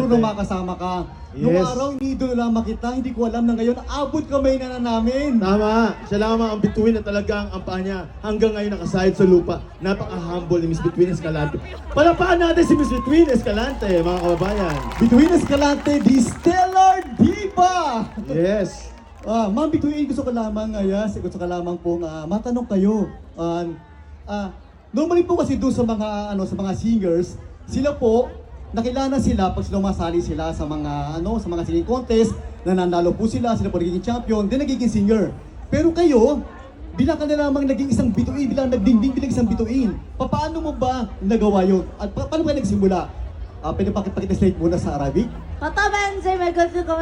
nung makasama ka. Nung Yes. araw, iniidolo lamang kita, hindi ko alam na ngayon, abot kamay na namin. Tama. Siya lamang ang bituin na talagang ang paa niya hanggang ngayon nakasahid sa lupa. Napaka-humble ni Miss Between Escalante. Palapaan natin si Miss Between Escalante, mga kababayan. Between Escalante, the Stellar Diva! Yes. Ma'am Between, gusto ko lamang, gusto ko lamang pong matanong kayo. Normally po kasi doon sa mga singers, sila po, nakilala sila pag sumasali sila sa mga singing contest, nananalo po sila po nagiging champion, then nagiging singer. Pero kayo, bilang ka na lamang naging isang bituin, bilang nagdingding bilang isang bituin, paano mo ba nagawa yun? At paano ba nagsimula? Pwede pakita-slate muna sa Arabic? فطبعا زي ما قلت لكم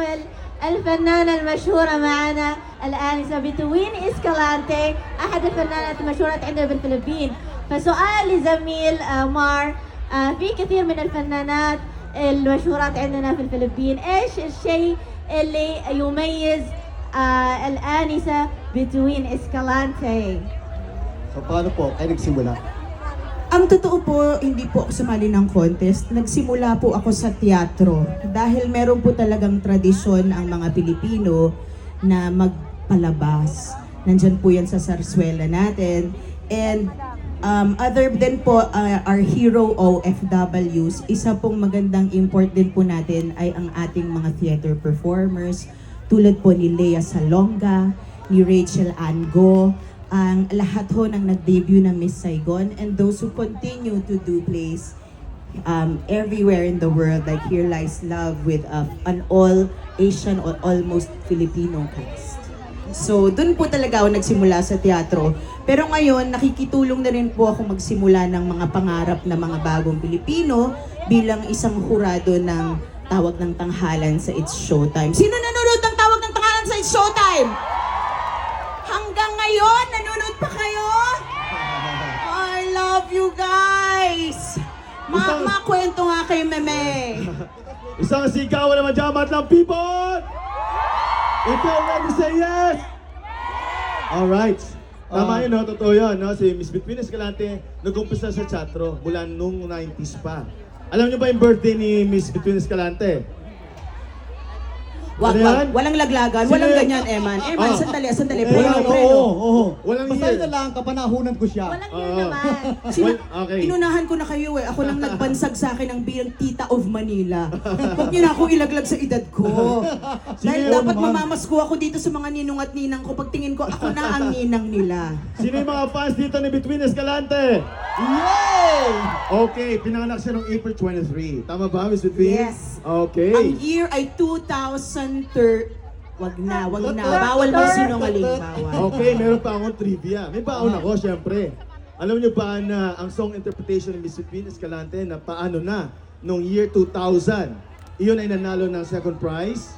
الفنانة المشهورة معنا الآنسة بتوين إسكالانتي أحد الفنانات المشهورة عندنا بالفلبين. فسؤال لزميل مار، في كثير من الفنانات المشهورات عندنا في الفلبين، ايش الشيء اللي يميز الآنسة بتوين إسكالانتي؟ So paano po kayo nagsimula? Ang totoo po, hindi po ako sumali ng contest. Nagsimula po ako sa teatro. Dahil meron po talagang tradisyon ang mga Pilipino na magpalabas. Nandyan po yan sa sarsuela natin. And other than po our hero OFWs, isa pong magandang import din po natin ay ang ating mga theater performers. Tulad po ni Lea Salonga, ni Rachel Ango, ang lahat ho ng nag-debut ng Miss Saigon, and those who continue to do plays everywhere in the world, like Here Lies Love with an all Asian or almost Filipino cast. So, dun po talaga ako nagsimula sa teatro. Pero ngayon, nakikitulong na rin po ako magsimula ng mga pangarap na mga bagong Pilipino bilang isang hurado ng Tawag ng Tanghalan sa It's Showtime. Sino nanonood ng Tawag ng Tanghalan sa It's Showtime? Hanggang ngayon, nanonood pa kayo? I love you guys! Makwento nga kayo, meme. Isang sigawan naman dyan, madlang people! If you're ready, say yes! Alright. Tama yun, no? Totoo yun, no? Si Miss Between Escalante nag-umpisa sa teatro mula nung 90s pa. Alam niyo ba yung birthday ni Miss Between Escalante? Wag, Ano yan? walang laglagan, Sino walang yan? ganyan, Eman. Eman, sandali. Walang, Preno. Walang Basta year. na lang, kapanahunan ko siya. Walang yun naman. Okay. Inunahan ko na kayo eh. Ako lang nagbansag sa akin ng bilang Tita of Manila. Huwag niyo na ako ilaglag sa edad ko. Dahil Sino dapat naman? mamamasko ako dito sa mga ninong at ninang ko. Pagtingin ko, ako na ang ninang nila. Sino yung mga fans dito ni Between Escalante? Yay! Okay, pinanganak siya noong April 23. Tama ba, Miss Between? Yes. Okay. Ang year ay 2003. Wag na. Bawal magsinungaling. Bawal. Okay, meron pa akong trivia. May baon ako, syempre. Alam niyo ba na ang song interpretation ni Miss Between Escalante na paano na noong year 2000, iyon ay nanalo ng second prize?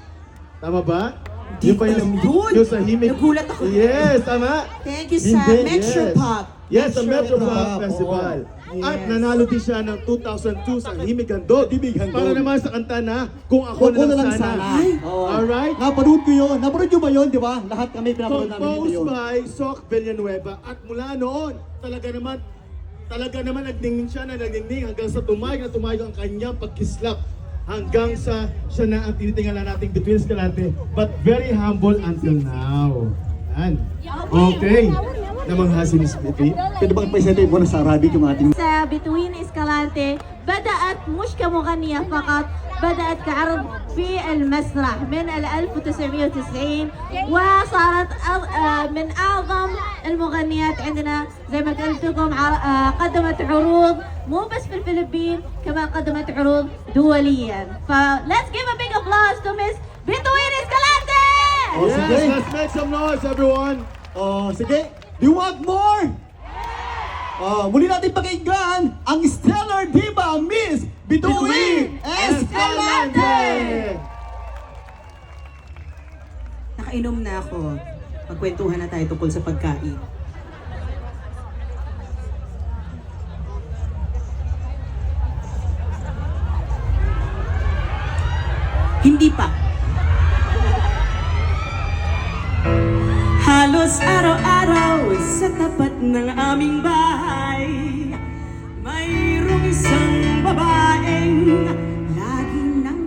Tama ba? Di ko alam yun. Yung sa Himig. Nagulat ako. Yes, tama. Thank you sa Hindi, Metropop. Yes, sa Metropop Metropop, Festival. oo. At Yes. nanalo din siya ng 2002 sa Himig Handog. Himig Handog. Para naman sa kanta na Kung Ako Na Lang Sana. Oo. Alright? Napanood ko yun. Napanood nyo ba yun, di ba? Lahat kami pinapanood namin dito Composed yun. by Soc Villanueva. At mula noon, talaga naman nagdingning siya na nagdingning hanggang sa tumayag ang kanyang pagkislap. Hanggang sa siya na ang tinitingala nating Between Escalante, but very humble until now. Yan. Okay. Namangha si Miss Betty. Pwede ba i-presente mo na sa Arabic yung ating... بتوين إسكالانتي بدأت مش كمغنية فقط، بدأت كعرض في المسرح من 1990 وصارت من أعظم المغنيات عندنا. زي ما قلت لكم قدمت عروض مو بس في الفلبين، كمان قدمت عروض دوليا. فlet's give a big applause to Miss بتوين إسكالانتي. Oh, Yes, sige. let's make some noise, everyone. Oh, sige. Do you want more? Muli natin pakinggan ang Stellar Diva, Miss Between Escalante! Nakainom na ako. Magkwentuhan na tayo tungkol sa pagkain. Hindi pa. Halos araw-araw sa tapat ng aming bahay, mayroong isang babaeng lagi nang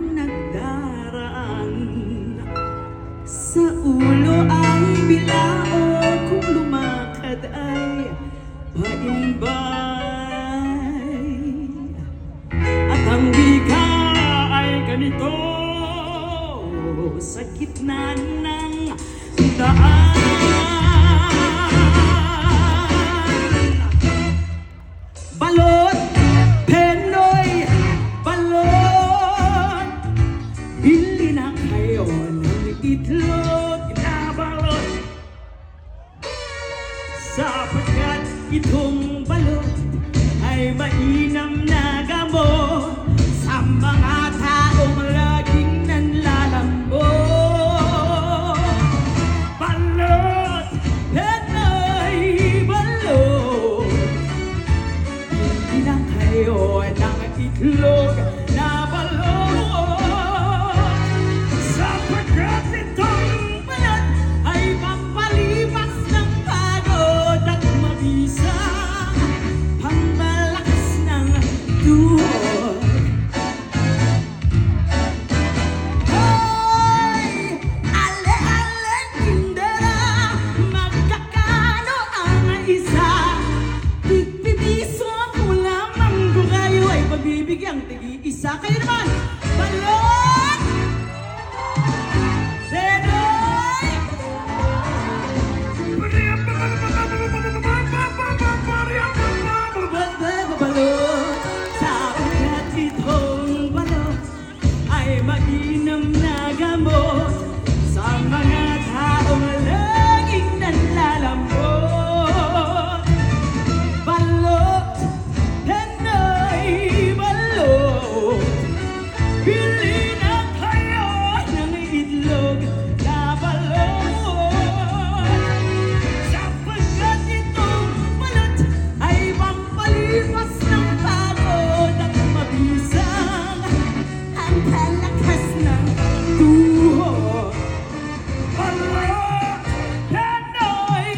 ay mainam na gamot sa mga taong laging nanlalambot. Balot, Pinoy balot, bili na kayo ng itlog na balot. Sapagkat itong balot ay pampalipas ng pagod at mabisang ang kalakas ng tuhod. Balot, Pinoy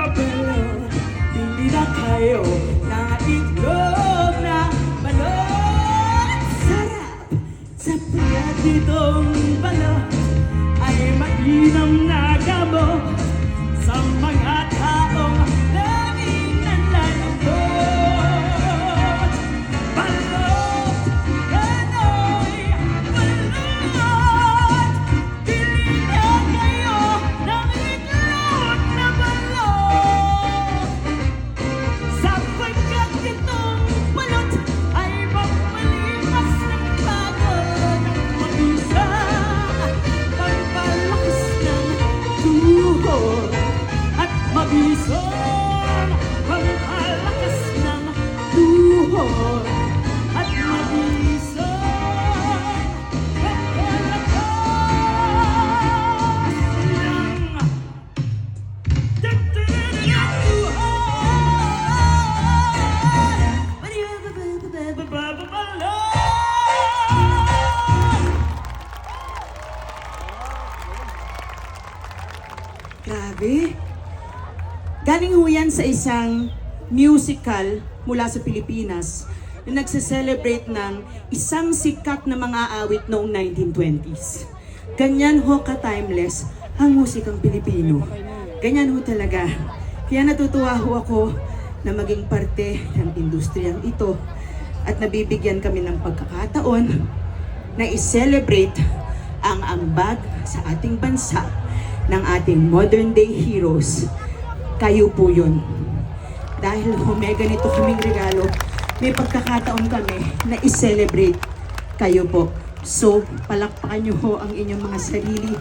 balot, bili na kayo ng itlog na balot. Sarap sapagkat itong balot ay mainam na gamot sa mga taong laging nanlalambot. Balot, Pinoy balot, bili na kayo ng itlog na balot. Sapagkat itong balot ay pampalipas ng pagod at mabisang pampalakas ng tuhod. At mabisang pampalakas ng tuhod. At mabisang pampalakas ng Grabe. Galing ho yan sa isang musical mula sa Pilipinas na nagse-celebrate ng isang sikat na mga awit noong 1920s. Ganyan ho ka-timeless ang musikang Pilipino. Ganyan ho talaga. Kaya natutuwa ho ako na maging parte ng industriyang ito at nabibigyan kami ng pagkakataon na i-celebrate ang ambag sa ating bansa ng ating modern day heroes. Kayo po yun. Dahil may ganito kaming regalo, may pagkakataon kami na i-celebrate kayo po. So, palakpakan nyo ho ang inyong mga sarili,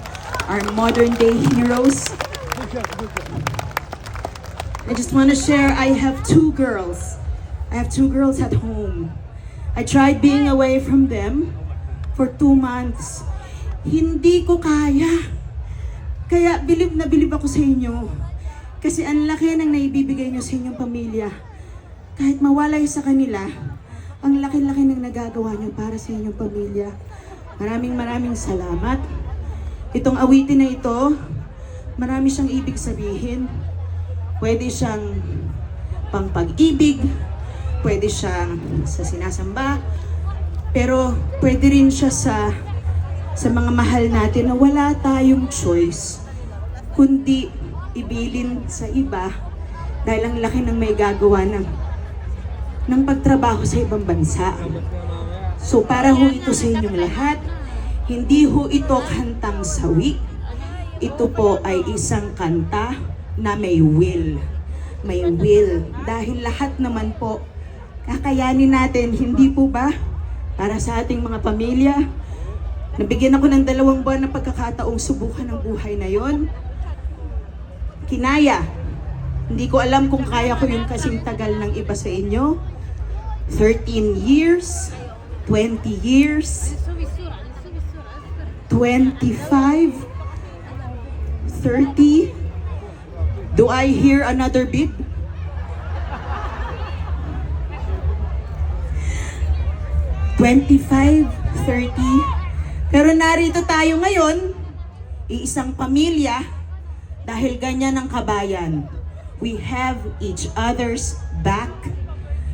our modern day heroes. I just want to share, I have two girls. I have two girls at home. I tried being away from them for 2 months. Hindi ko kaya. Kaya bilib na bilib ako sa inyo. Kasi ang laki ng naibibigay nyo sa inyong pamilya. Kahit mawalay sa kanila, ang laki-laki ng nagagawa nyo para sa inyong pamilya. Maraming salamat. Itong awitin na ito, marami siyang ibig sabihin. Pwede siyang pang-pag-ibig, pwede siyang sa sinasamba, pero pwede rin siya sa mga mahal natin na wala tayong choice kundi ibilin sa iba dahil ang laki ng may gagawa ng pagtrabaho sa ibang bansa. So para ho ito sa inyong lahat, hindi ho ito kantang sawi. Ito po ay isang kanta na may will. May will. Dahil lahat naman po, kakayanin natin, hindi po ba? Para sa ating mga pamilya, nabigyan ako ng 2 buwan na pagkakataong subukan ang buhay na yon. Kinaya. Hindi ko alam kung kaya ko yung kasing tagal ng iba sa inyo. 13 years, 20 years, 25, 30. Do I hear another bid? 25, 30. Pero narito tayo ngayon, iisang pamilya, dahil ganyan ang kabayan. We have each other's back.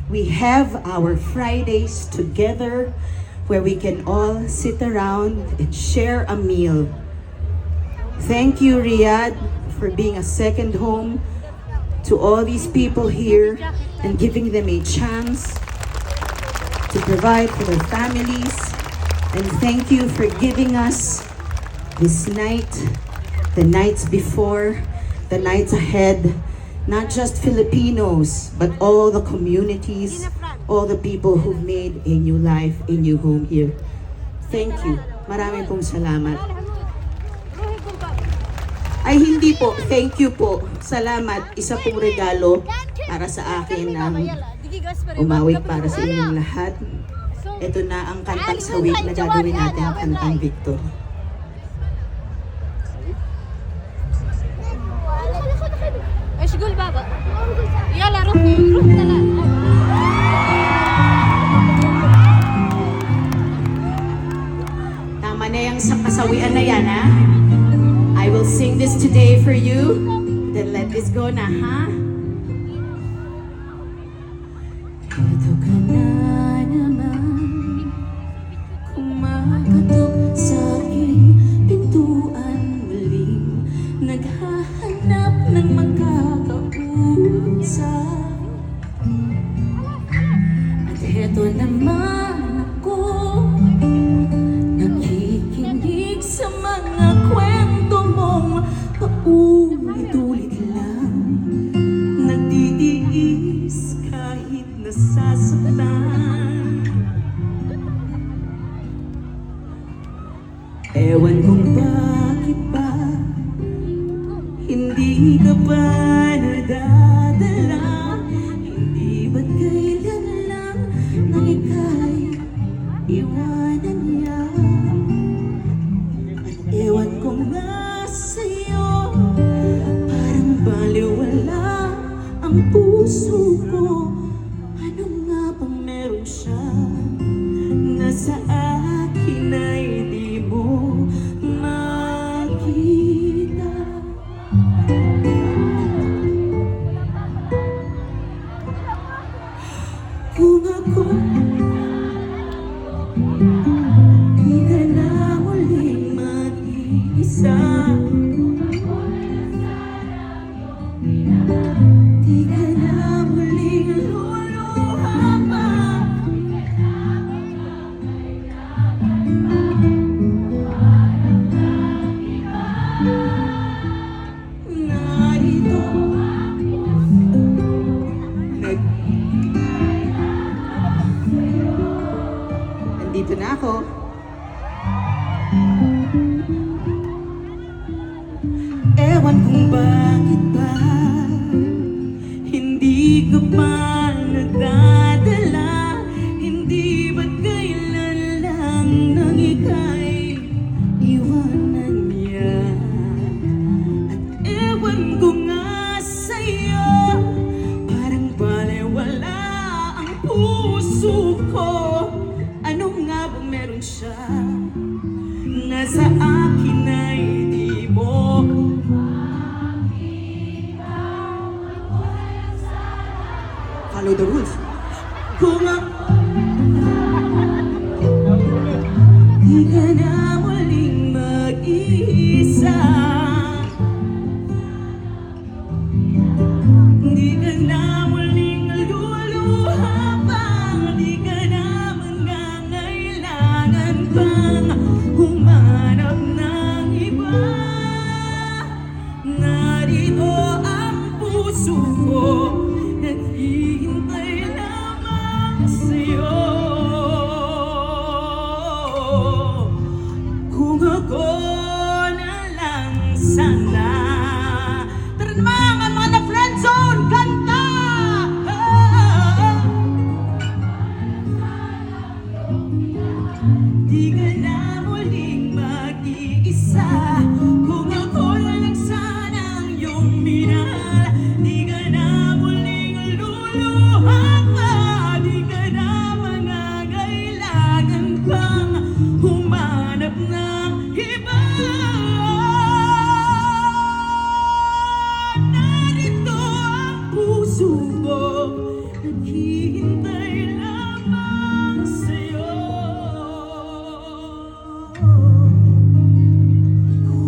We have our Fridays together where we can all sit around and share a meal. Thank you, Riyadh, for being a second home to all these people here and giving them a chance to provide for their families. And thank you for giving us this night, the nights before, the nights ahead, not just Filipinos, but all the communities all the people who've made a new life, a new home here. Thank you. Maraming pong salamat. Ay hindi po, thank you po. Salamat. Isa pong regalo para sa akin ang umawit para sa inyong lahat. Ito na ang kantang sawit na gagawin natin, ang kantang Victor. اشقول بابا يلا روح تلا Tama na yung sa kasawian na yan, ha? I will sing this today for you. Then let this go na, ha? Ito ka na naman, kumakatok sa aking pintuan muling, naghahanap ng magkakausap. At heto naman ako, nakikinig sa mga kwento mong paulit-ulit lang, nagtitiis kahit nasasaktan. Ewan kung bakit ba hindi ka pa nadadala, hindi ba't kailan lang nang ika'y iwanan niya. Ewan ko nga sa'yo, parang baliwala ang puso ko. Ano nga bang meron siya na sa akin ay di mo makita? Kung ako di ka na muling mag-iisa, di ka na muling luluha pa. Narito Nandito na ako. Ewan kung bakit ba hindi ka pa nagdadala, hindi ba't kailan lang nang ika'y iwanan niya. At ewan ko nga sa'yo, parang balewala ang puso ko. Ano nga bang meron siya na sa akin ay di mo follow the rules. Kung di ka na muling mag-iisa, di ka na muling luluha pa, di ka na mangangailangan pang humanap ng iba. Narito ang puso ko, naghihintay lamang sa'yo. Kung ako na lang sana. Tara naman mga na-friend zone, kanta! Di ka na muling mag-iisa, kung ako na lang sana ang iyong minahal. Di ka na muling luluha pa, di ka na mangangailangan pang humanap ng iba. Narito ang puso ko, naghihintay lamang sa'yo. Kung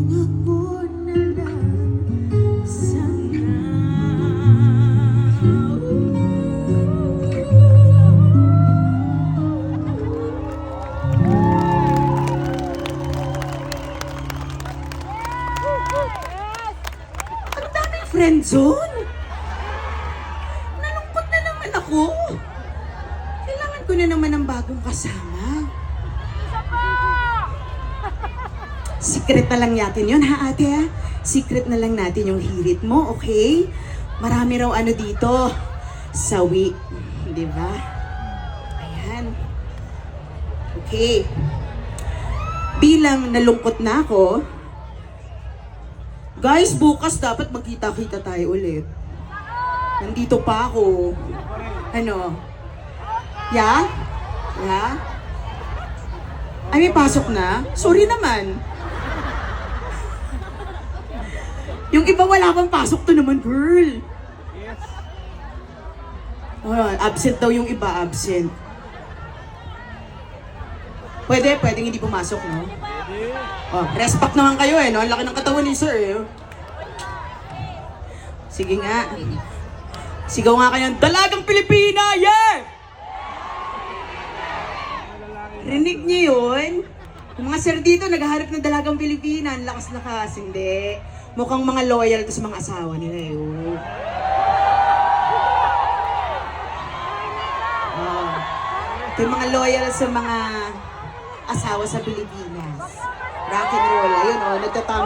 ako na lang sana. Ang daming friend zone. Nalungkot na naman ako. kasama. Secret na lang natin yun, ha ate ha? Secret na lang natin yung hirit mo, okay? Marami raw ano dito. Sawi. Di ba? Ayan. Okay. Bilang nalungkot na ako, guys, bukas dapat magkita-kita tayo ulit. Nandito pa ako. Ano? Yeah? Yeah? Ay, may pasok na? Sorry naman. Yung iba wala pang pasok to naman, girl. Yes. Oh, absent daw yung iba, absent. Pwedeng hindi pumasok, no? Oh, rest pack naman kayo eh, no? Ang laki ng katawan ni sir eh. Sige nga. Sigaw nga kayo ng Dalagang Pilipina, yeah! Rinig niyo yun? Yung mga sir dito naghahanap ng Dalagang Pilipina, ang lakas-lakas, hindi. Mukhang mga loyal to sa mga asawa nila yun. Oh. Ito yung mga loyal sa mga asawa sa Pilipinas. Rock and roll. Ayun, oh, nagtatama.